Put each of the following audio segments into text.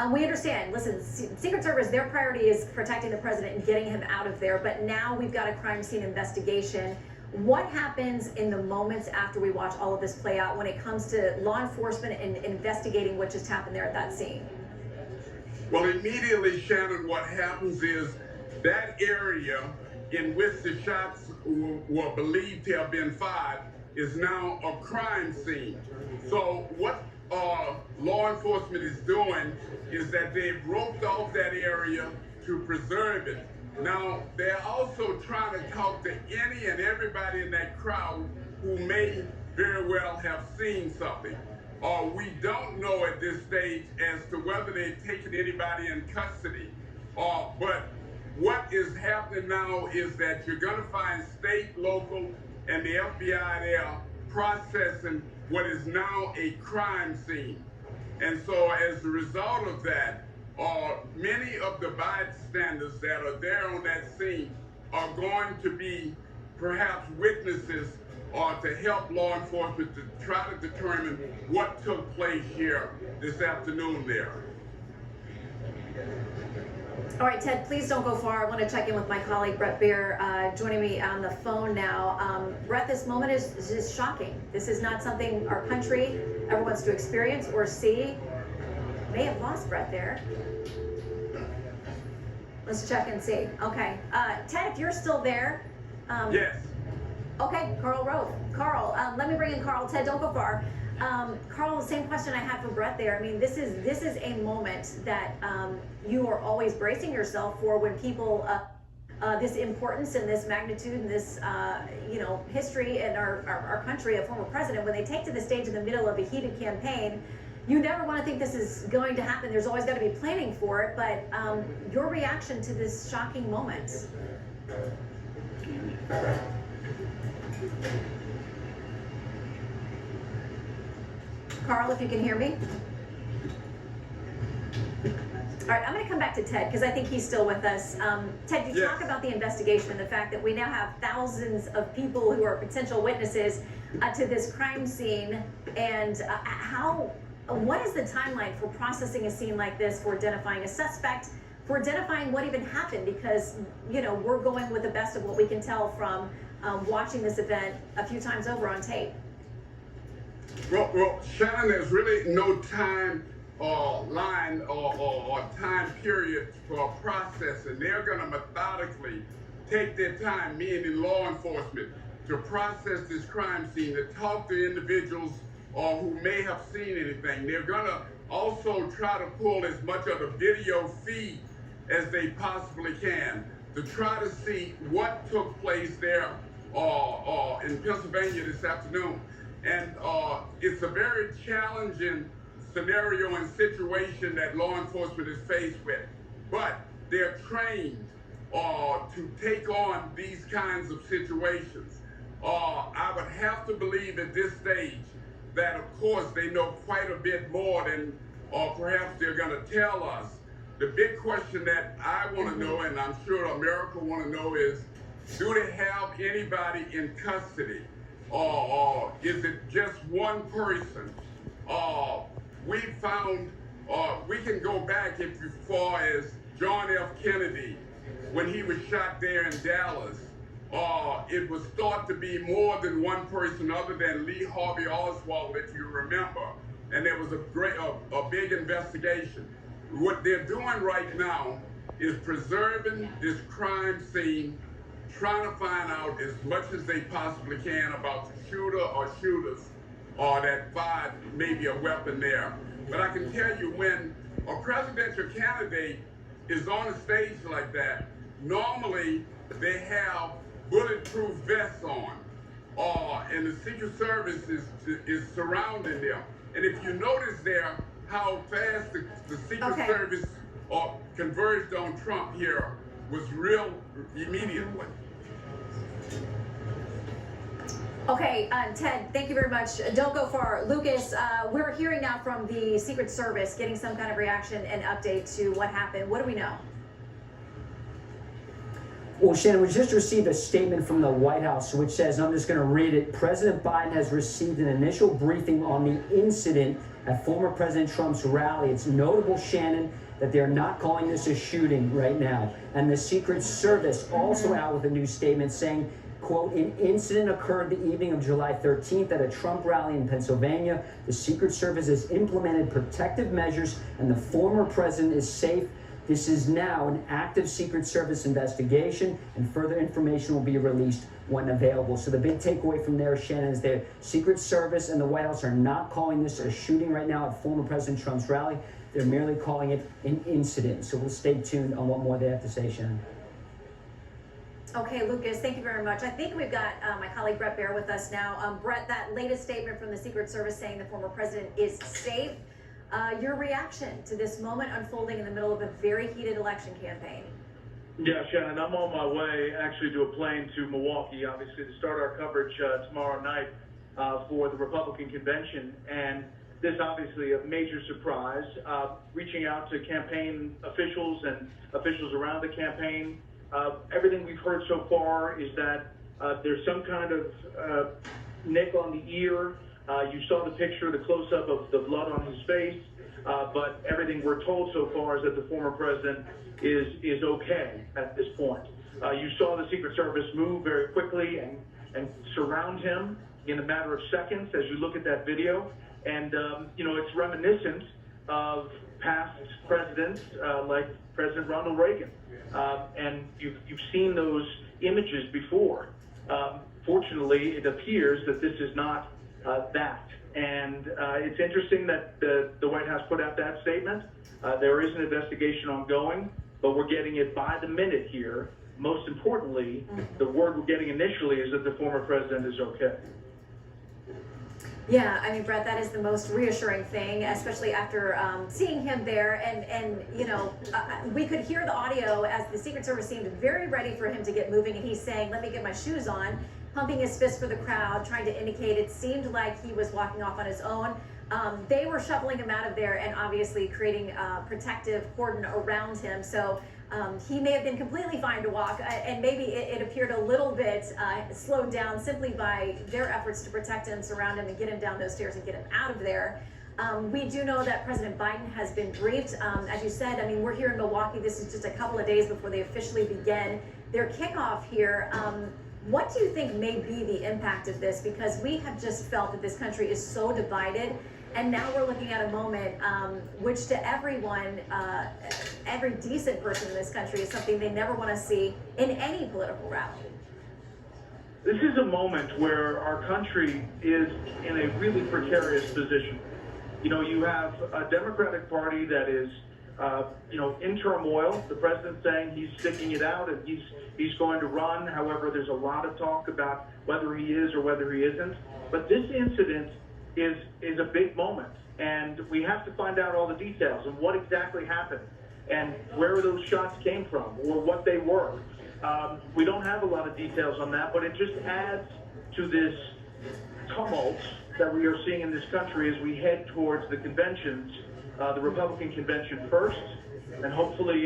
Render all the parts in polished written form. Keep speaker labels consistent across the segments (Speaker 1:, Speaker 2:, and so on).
Speaker 1: We understand. Listen, Secret Service, their priority is protecting the president and getting him out of there. But now we've got a crime scene investigation. What happens in the moments after we watch all of this play out when it comes to law enforcement and investigating what just happened there at that scene?
Speaker 2: Well, immediately, Shannon, what happens is that area in which the shots were believed to have been fired is now a crime scene. So what law enforcement is doing is that they've roped off that area to preserve it. Now, they're also trying to talk to any and everybody in that crowd who may very well have seen something. We don't know at this stage as to whether they've taken anybody in custody. But what is happening now is that you're going to find state, local, and the FBI there processing what is now a crime scene. And so as a result of that, many of the bystanders that are there on that scene are going to be perhaps witnesses to help law enforcement to try to determine what took place here this afternoon there.
Speaker 1: All right, Ted, please don't go far. I want to check in with my colleague, Bret Baier, joining me on the phone now. Bret, this moment is shocking. This is not something our country ever wants to experience or see. May have lost Bret there. Let's check and see. Okay. Ted, if you're still there.
Speaker 2: Yes.
Speaker 1: Okay, Karl Rove. Karl, let me bring in Karl. Ted, don't go far. Karl, the same question I had for Bret there. I mean, this is a moment that you are always bracing yourself for when people, this importance and this magnitude and this, history in our country, a former president, when they take to the stage in the middle of a heated campaign, you never want to think this is going to happen. There's always got to be planning for it. But your reaction to this shocking moment? Karl, if you can hear me. All right, I'm going to come back to Ted because I think he's still with us. Ted, you talk about the investigation and the fact that we now have thousands of people who are potential witnesses to this crime scene. And what is the timeline for processing a scene like this, for identifying a suspect, for identifying what even happened? Because, we're going with the best of what we can tell from watching this event a few times over on tape.
Speaker 2: Well, Shannon, there's really no time line or time period for processing. They're going to methodically take their time, meaning law enforcement, to process this crime scene, to talk to individuals who may have seen anything. They're going to also try to pull as much of the video feed as they possibly can to try to see what took place there in Pennsylvania this afternoon. And it's a very challenging scenario and situation that law enforcement is faced with. But they're trained to take on these kinds of situations. I would have to believe at this stage that, of course, they know quite a bit more than perhaps they're going to tell us. The big question that I want to know, and I'm sure America want to know, is do they have anybody in custody? Or is it just one person? We found, we can go back as far as John F. Kennedy, when he was shot there in Dallas. It was thought to be more than one person other than Lee Harvey Oswald, if you remember. And there was a big investigation. What they're doing right now is preserving this crime scene, trying to find out as much as they possibly can about the shooter or shooters that fired maybe a weapon there. But I can tell you, when a presidential candidate is on a stage like that, normally they have bulletproof vests on, and the Secret Service is surrounding them. And if you notice there how fast the Secret Service converged on Trump here was real immediately.
Speaker 1: Okay, Ted, thank you very much. Don't go far. Lucas, we're hearing now from the Secret Service, getting some kind of reaction and update to what happened. What do we know?
Speaker 3: Well, Shannon, we just received a statement from the White House which says, and I'm just going to read it, President Biden has received an initial briefing on the incident at former President Trump's rally. It's notable, Shannon, that they're not calling this a shooting right now. And the Secret Service also out with a new statement saying, quote, an incident occurred the evening of July 13th at a Trump rally in Pennsylvania. The Secret Service has implemented protective measures and the former president is safe. This is now an active Secret Service investigation and further information will be released when available. So the big takeaway from there, Shannon, is the Secret Service and the White House are not calling this a shooting right now at former President Trump's rally. They're merely calling it an incident. So we'll stay tuned on what more they have to say, Shannon.
Speaker 1: Okay, Lucas, thank you very much. I think we've got my colleague Brett Baer with us now. Brett, that latest statement from the Secret Service saying the former president is safe. Your reaction to this moment unfolding in the middle of a very heated election campaign?
Speaker 4: Yeah, Shannon, I'm on my way actually to a plane to Milwaukee, obviously, to start our coverage tomorrow night for the Republican convention. And this obviously a major surprise. Reaching out to campaign officials and officials around the campaign. Everything we've heard so far is that there's some kind of nick on the ear. You saw the picture, the close-up of the blood on his face. But everything we're told so far is that the former president is okay at this point. You saw the Secret Service move very quickly and surround him in a matter of seconds as you look at that video. And, you know, it's reminiscent of past presidents like President Ronald Reagan. And you've seen those images before. Fortunately, it appears that this is not that. And it's interesting that the White House put out that statement. There is an investigation ongoing, but we're getting it by the minute here. Most importantly, the word we're getting initially is that the former president is okay.
Speaker 1: Yeah, I mean, Brett, that is the most reassuring thing, especially after seeing him there. And you know, we could hear the audio as the Secret Service seemed very ready for him to get moving. And he's saying, let me get my shoes on, pumping his fist for the crowd, trying to indicate it seemed like he was walking off on his own. They were shuffling him out of there and obviously creating a protective cordon around him. So he may have been completely fine to walk, and maybe it appeared a little bit slowed down simply by their efforts to protect him, surround him, and get him down those stairs and get him out of there. We do know that President Biden has been briefed. As you said, I mean, we're here in Milwaukee. This is just a couple of days before they officially begin their kickoff here. What do you think may be the impact of this? Because we have just felt that this country is so divided. And now we're looking at a moment which to everyone, every decent person in this country is something they never want to see in any political rally.
Speaker 4: This is a moment where our country is in a really precarious position. You know, you have a Democratic Party that is, you know, in turmoil. The president's saying he's sticking it out and he's going to run. However, there's a lot of talk about whether he is or whether he isn't. But this incident is a big moment, and we have to find out all the details and what exactly happened and where those shots came from or what they were. We don't have a lot of details on that, but it just adds to this tumult that we are seeing in this country as we head towards the conventions, the Republican convention first, and hopefully,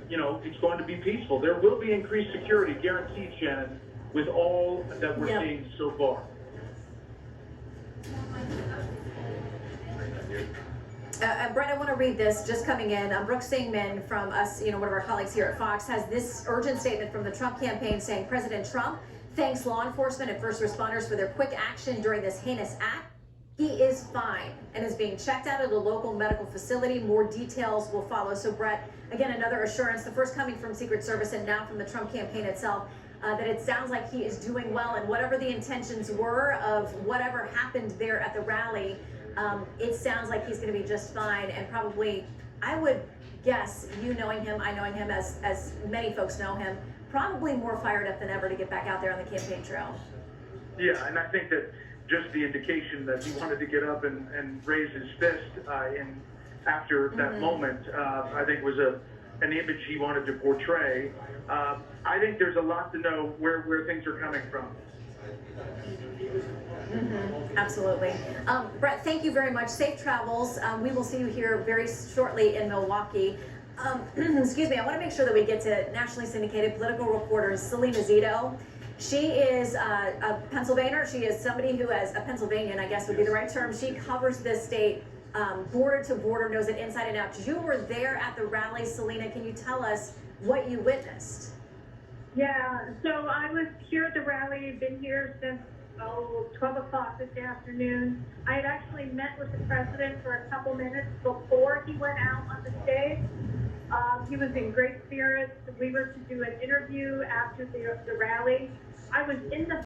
Speaker 4: you know, it's going to be peaceful. There will be increased security, guaranteed, Shannon, with all that we're seeing so far.
Speaker 1: Brett, I want to read this just coming in. Brooke Singman from us, you know, one of our colleagues here at Fox, has this urgent statement from the Trump campaign saying President Trump thanks law enforcement and first responders for their quick action during this heinous act. He is fine and is being checked out at a local medical facility. More details will follow. So, Brett, again, another assurance, the first coming from Secret Service and now from the Trump campaign itself, that it sounds like he is doing well, and whatever the intentions were of whatever happened there at the rally, it sounds like he's going to be just fine. And probably, I would guess, you knowing him, I knowing him as many folks know him, probably more fired up than ever to get back out there on the campaign trail.
Speaker 4: Yeah, and I think that just the indication that he wanted to get up and raise his fist after that moment, I think was an image he wanted to portray. I think there's a lot to know where things are coming from.
Speaker 1: Absolutely. Brett, thank you very much. Safe travels. We will see you here very shortly in Milwaukee. Excuse me, I want to make sure that we get to nationally syndicated political reporter Selena Zito. She is a Pennsylvanian. She is somebody who has a Pennsylvanian, I guess would be the right term. She covers this state border to border, knows it inside and out. You were there at the rally, Selena. Can you tell us what you witnessed?
Speaker 5: Yeah, so I was here at the rally, been here since 12 o'clock this afternoon. I had actually met with the president for a couple minutes before he went out on the stage. He was in great spirits. We were to do an interview after the rally. I was in the